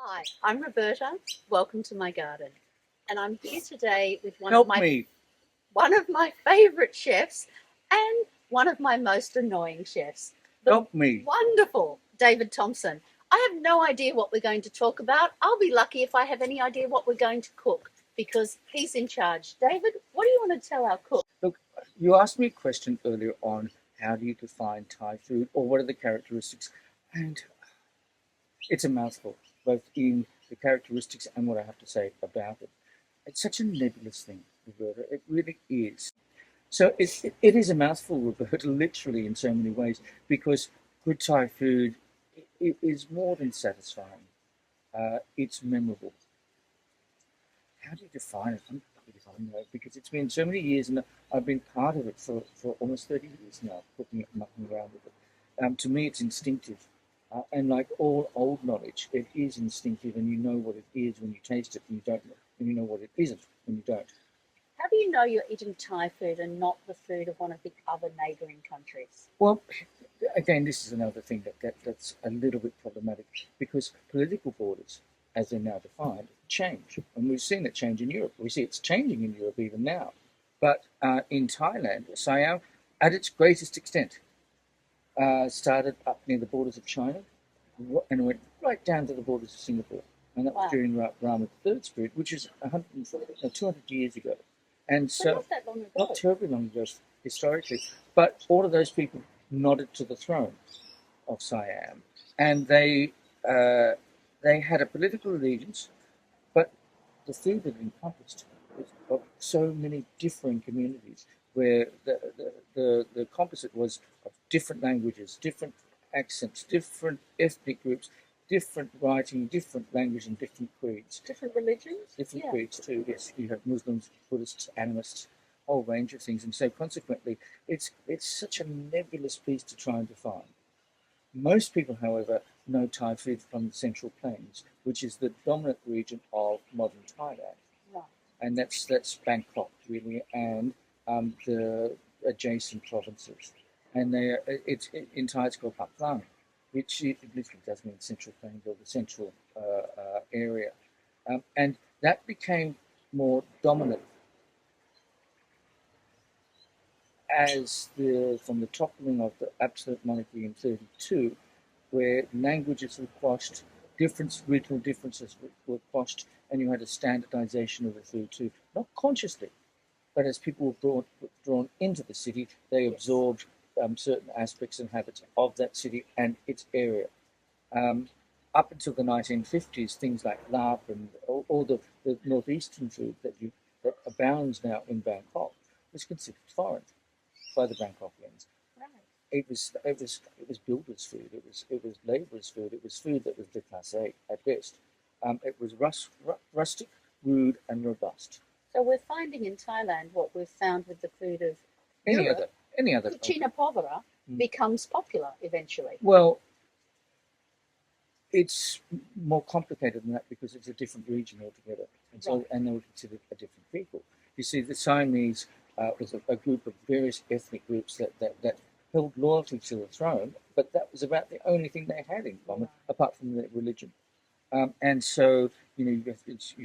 Hi, I'm Roberta. Welcome to my garden. And I'm here today with Help me. one of my favorite chefs and one of my most annoying chefs, the Help me. wonderful David Thompson. I have no idea what we're going to talk about. I'll be lucky if I have any idea what we're going to cook because he's in charge. David, what do you want to tell our cook? Look, you asked me a question earlier on how do you define Thai food or what are the characteristics? And it's a mouthful, both in the characteristics and what I have to say about it. It's such a nebulous thing, Roberta. It really is. So it is a mouthful, Roberta, literally in so many ways, because good Thai food is more than satisfying. It's memorable. How do you define it? I'm not really finding that because it's been so many years and I've been part of it for almost 30 years now, cooking it and mucking around with it. To me, it's instinctive. And like all old knowledge, it is instinctive and you know what it is when you taste it and you don't know, and you know what it isn't when you don't. How do you know you're eating Thai food and not the food of one of the other neighbouring countries? Well, again, this is another thing that's a little bit problematic because political borders, as they're now defined, change. And we've seen it change in Europe. We see it's changing in Europe even now. But in Thailand, Siam, at its greatest extent, started up near the borders of China and went right down to the borders of Singapore. And that was Wow. during Rama III's period, which is 200 years ago. And So so, not that long ago. not terribly long ago historically, but all of those people nodded to the throne of Siam, and they had a political allegiance, but the food that encompassed was of so many differing communities, where the composite was of different languages, different accents, different ethnic groups, different writing, different language, and different creeds. Different religions? Different Yeah. creeds too. Yes, you have Muslims, Buddhists, animists, a whole range of things, and so consequently, it's such a nebulous piece to try and define. Most people, however, know Thai food from the Central Plains, which is the dominant region of modern Thailand, Right. and that's Bangkok really, and the adjacent provinces. And it's in Thai it's called Paklang, which it literally does mean Central Plains or the central area, and that became more dominant as the from the toppling of the absolute monarchy in 32, where languages were quashed, regional differences were quashed, and you had a standardization of the food too, not consciously, but as people were drawn into the city, they absorbed certain aspects and habits of that city and its area. Um, Up until the 1950s, things like lap and all the northeastern food that abounds now in Bangkok was considered foreign by the Bangkokians. Right. It was builders' food. It was labourers' food. It was food that was déclassé at best. It was rustic, rude, and robust. So we're finding in Thailand what we've found with the food of Any Europe. other any other Cucina povera becomes popular eventually. Well, it's more complicated than that because it's a different region altogether, and so Right. and they were considered a different people. You see, the Siamese was a group of various ethnic groups that held loyalty to the throne, but that was about the only thing they had in common, apart from their religion. And so, you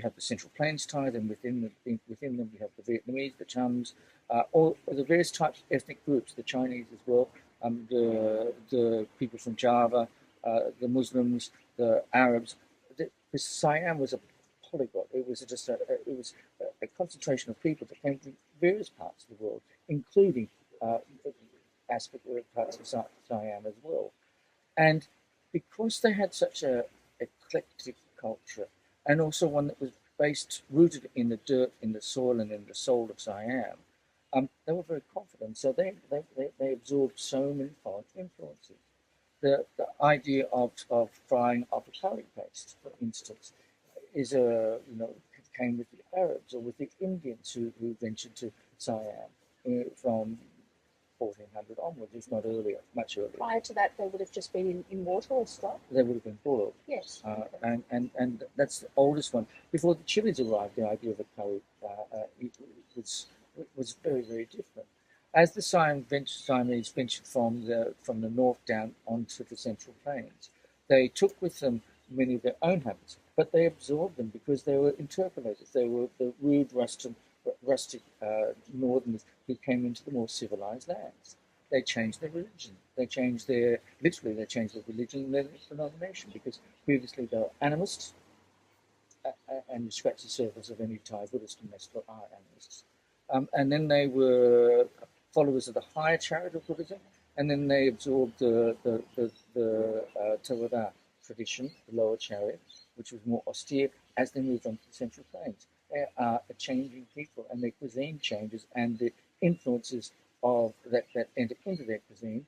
have the Central Plains Thai, then within them you have the Vietnamese, the Chams, all the various types of ethnic groups, the Chinese as well, the people from Java, the Muslims, the Arabs. The Siam was a polyglot. It was just a concentration of people that came from various parts of the world, including aspect parts of Siam as well. And because they had such a eclectic culture, and also one that was rooted in the dirt, in the soil, and in the soul of Siam, they were very confident. So they absorbed so many foreign influences. The idea of frying up a curry paste, for instance, is came with the Arabs or with the Indians who ventured to Siam from 1400 onwards, if not earlier, much earlier. Prior to that, they would have just been in water or stock? They would have been boiled. Yes. And that's the oldest one. Before the chilies arrived, the idea of a curry was very, very different. As the Siamese ventured from the north down onto the Central Plains, they took with them many of their own habits. but they absorbed them because they were interpolators. They were the rude, rustic northerners who came into the more civilized lands. They changed their religion. They changed their religion and their denomination, because previously they were animists, and you scratch the surface of any Thai Buddhist and they still are animists. And then they were followers of the higher chariot of Buddhism, and then they absorbed the Theravada tradition, the lower chariot, which was more austere, as they moved on to the Central Plains. They are a changing people, and their cuisine changes, and the influences of that enter into their cuisine,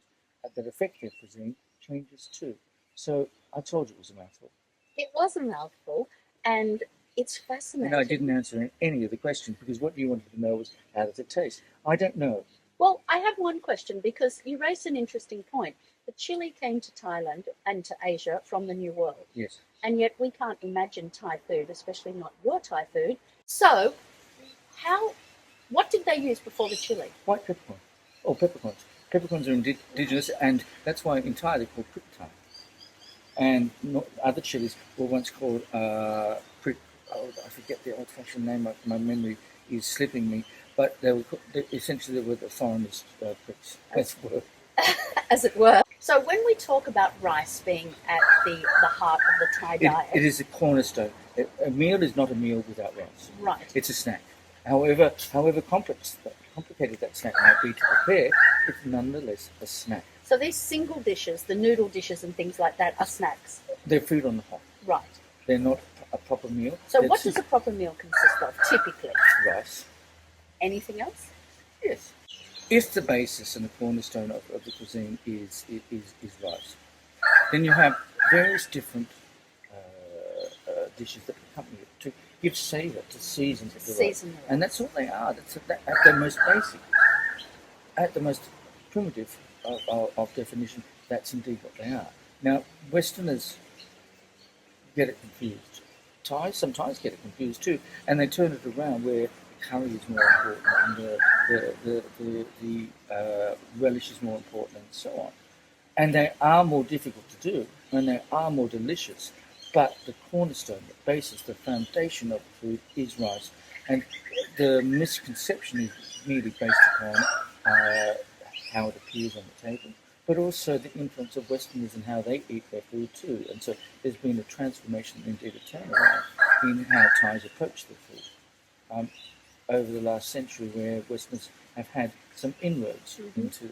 that affect their cuisine, changes too. So I told you it was a mouthful. It was a mouthful, and it's fascinating. And I didn't answer any of the questions, because what you wanted to know was, how does it taste? I don't know. Well, I have one question, because you raised an interesting point. The chili came to Thailand and to Asia from the New World. Yes. And yet we can't imagine Thai food, especially not your Thai food. So, what did they use before the chili? White peppercorn. Oh, peppercorns. Peppercorns are indigenous, and that's why in Thai they're called prick Thai. And other chilies were once called prick. Oh, I forget the old-fashioned name. My memory is slipping me. But essentially they were the foreigners' pricks, as it were. As it were. So when we talk about rice being at the heart of the Thai diet... It is a cornerstone. A meal is not a meal without rice. Right. It's a snack. However complicated that snack might be to prepare, it's nonetheless a snack. So these single dishes, the noodle dishes and things like that, are snacks? They're food on the hop. Right. They're not a proper meal. So what does a proper meal consist of, typically? Rice. Anything else? Yes. If the basis and the cornerstone of the cuisine is rice, then you have various different dishes that accompany it to give savour, to season to the rice. And that's all they are. That's at the most basic, at the most primitive of definition, that's indeed what they are. Now, Westerners get it confused. Some Thais get it confused too, and they turn it around where curry is more important, and the relish is more important, and so on. And they are more difficult to do, and they are more delicious. But the cornerstone, the basis, the foundation of the food is rice. And the misconception is merely based upon how it appears on the table, but also the influence of Westerners and how they eat their food too. And so there's been a transformation, indeed a turnaround, in how Thais approach their food. Over the last century, where Westerners have had some inroads into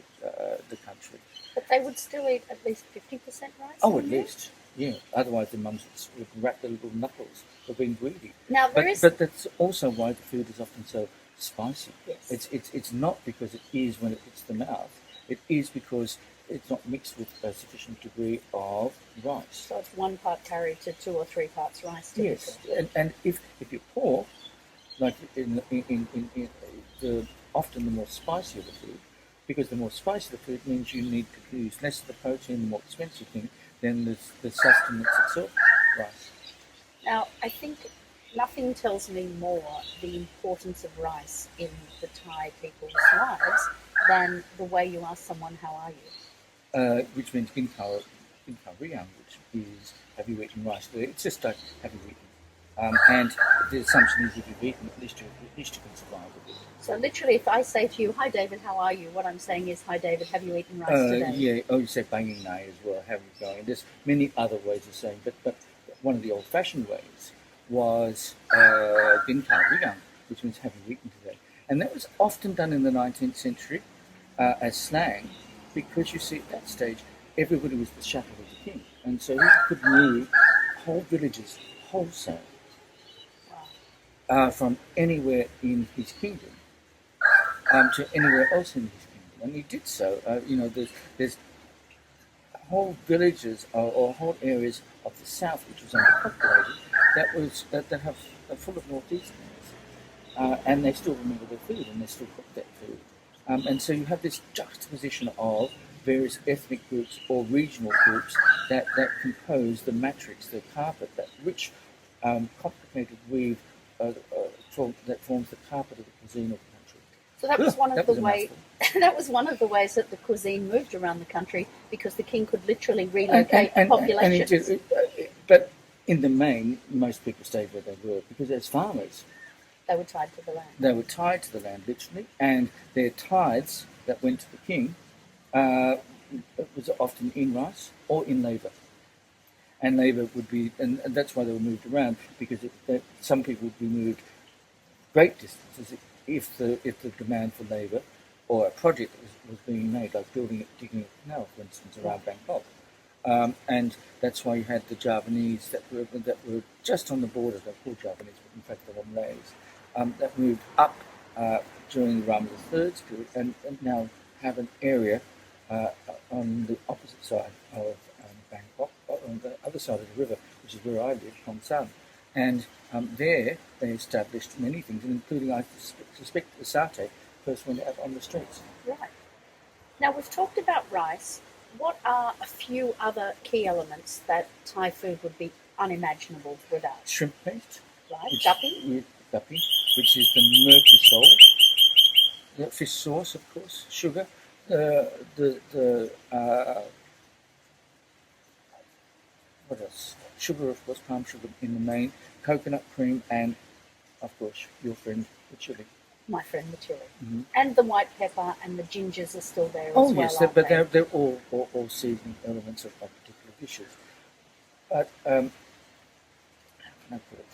the country. But they would still eat at least 50% rice? Oh, at least, yeah. Otherwise the mums would wrap their little knuckles for being greedy. Now, but that's also why the food is often so spicy. Yes. It's not because it is when it hits the mouth. It is because it's not mixed with a sufficient degree of rice. So it's 1 part curry to 2 or 3 parts rice. Typically. Yes, and if you're poor, like often the more spicier the food, because the more spicy the food means you need to use less of the protein, the more expensive thing, than the sustenance itself, rice. Now, I think nothing tells me more the importance of rice in the Thai people's lives than the way you ask someone, how are you? Which means ginkar riyang, which is, have you eaten rice today? It's just like, have you eaten? And the assumption is if you've eaten, at least you can survive with it. So literally, if I say to you, hi David, how are you? What I'm saying is, hi David, have you eaten rice today? Yeah, you say banging nai as well, how are you going? There's many other ways of saying, but one of the old-fashioned ways was ginkar riyang, which means have you eaten today? And that was often done in the 19th century as slang, because you see at that stage, everybody was the chattel of the king. And so he could move whole villages wholesale. From anywhere in his kingdom to anywhere else in his kingdom, and he did so. There's whole villages or whole areas of the south which was underpopulated that are full of northeasterners, and they still remember their food and they still cook that food, and so you have this juxtaposition of various ethnic groups or regional groups that compose the matrix, the carpet, that rich, complicated weave. That forms the carpet of the cuisine of the country. So that was one of the ways. That was one of the ways that the cuisine moved around the country, because the king could literally relocate populations. But in the main, most people stayed where they were because as farmers, They were tied to the land. they were tied to the land literally, and their tithes that went to the king was often in rice or in labour. And labour would be, and that's why they were moved around because some people would be moved great distances if the demand for labour or a project was being made, like digging a canal, for instance, around Bangkok. And that's why you had the Javanese that were just on the border. They're called Javanese, but in fact they're Malays. That moved up during the Rama III's period, and now have an area on the opposite side of Bangkok, on the other side of the river, which is where I live, Thompson. And there they established many things, including, I suspect, the satay first went out on the streets. Right. Now, we've talked about rice. What are a few other key elements that Thai food would be unimaginable without? Shrimp paste. Right, guppy. Guppy, which is the murky salt. The fish sauce, of course. Sugar. What else? Sugar, of course, palm sugar in the main. Coconut cream, and, of course, your friend, the chili. My friend, the chili. Mm-hmm. And the white pepper and the gingers are still there as Oh, well, yes, aren't but they? they're all seasoning elements of particular dishes. But, how can I put it?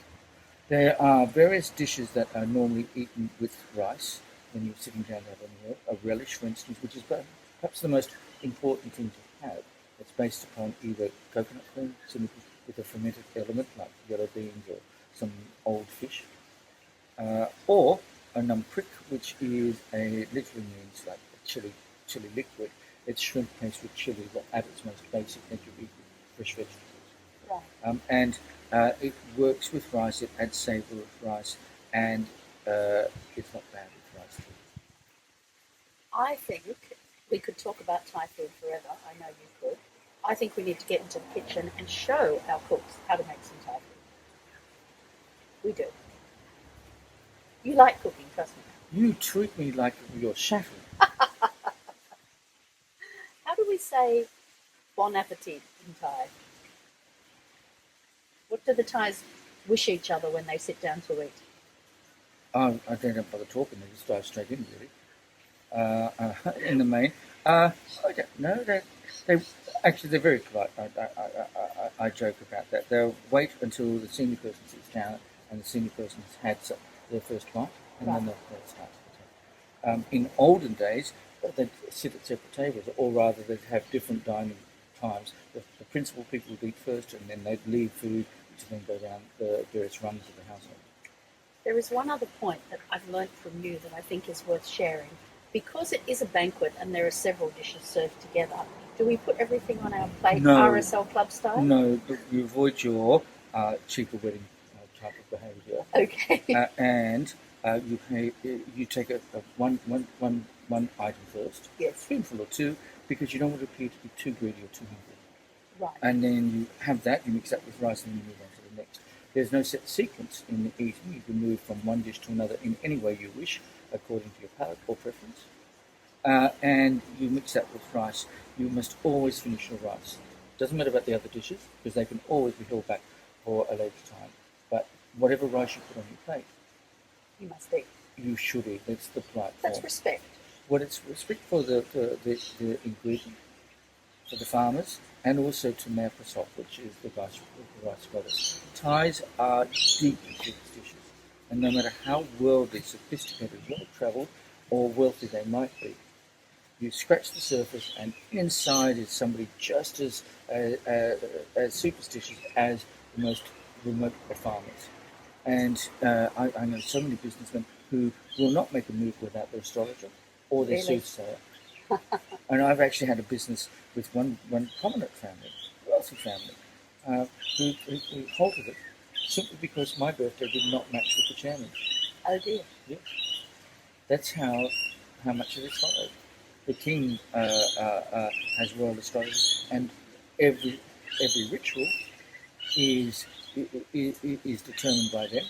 There are various dishes that are normally eaten with rice when you're sitting down to have a meal. A relish, for instance, which is perhaps the most important thing to have. It's based upon either coconut cream, simply with a fermented element like yellow beans or some old fish, or a numprik, which is literally means like a chili liquid. It's shrimp paste with chili that at its most basic that you eat with fresh vegetables. Right. And it works with rice, it adds savour with rice, and it's not bad with rice too. I think we could talk about Thai food forever. I know you could. I think we need to get into the kitchen and show our cooks how to make some Thai food. We do. You like cooking, trust me. You treat me like you're chef. How do we say bon appetit in Thai? What do the Thais wish each other when they sit down to eat? I don't bother talking, they just dive straight in, really. In the main. I don't know. They're very polite. I joke about that. They'll wait until the senior person sits down and the senior person has had their first bite, and then they'll start. In olden days, they'd sit at separate tables, or rather they'd have different dining times. The principal people would eat first, and then they'd leave food to then go down the various rungs of the household. There is one other point that I've learnt from you that I think is worth sharing. Because it is a banquet and there are several dishes served together, do we put everything on our plate No. RSL Club style? No, but you avoid your cheaper wedding type of behaviour. Okay. And you take one item first, Yes. spoonful or two, because you don't want to appear to be too greedy or too hungry. Right. And then you have that, you mix that with rice, and then you move on to the next. There's no set sequence in the eating. You can move from one dish to another in any way you wish, according to your palate or preference. And you mix that with rice. You must always finish your rice. Doesn't matter about the other dishes, because they can always be held back for a later time. But whatever rice you put on your plate, You must eat. you should eat. That's the polite That's form. respect. What it's respect for the ingredient, for the farmers, and also to Mayor Prasad, which is the rice goddess. Thais are deeply superstitious, and no matter how worldly, sophisticated, well-travelled, or wealthy they might be, you scratch the surface, and inside is somebody just as superstitious as the most remote of farmers. And I know so many businessmen who will not make a move without their astrologer or their Really? soothsayer. And I've actually had a business with one prominent family, wealthy family, who halted it simply because my birthday did not match with the chairman. Oh dear. Yeah. That's how much it is followed. The king has royal astrologers, and every ritual is determined by them,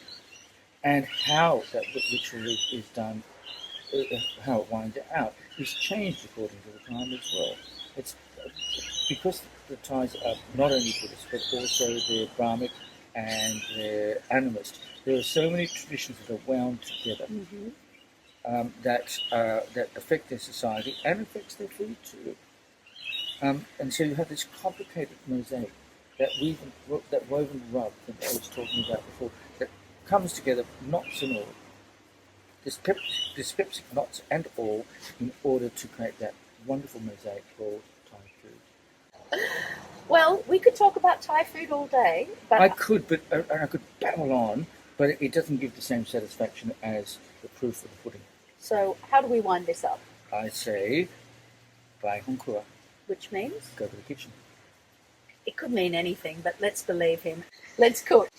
and how that ritual is done, how it winds out, is changed according to the time as well. It's because the Thais are not only Buddhist but also they're Brahmic and they're animist. There are so many traditions that are wound together that affect their society and affects their food too. And so you have this complicated mosaic that woven rub that I was talking about before that comes together, knots and all, dyspeptic knots and all, in order to create that wonderful mosaic called Thai food. Well, we could talk about Thai food all day, but I could babble on, but it doesn't give the same satisfaction as the proof of the pudding. so how do we wind this up? I say, Bai Hong Kua, Which means go to the kitchen. it could mean anything, but let's believe him. Let's cook.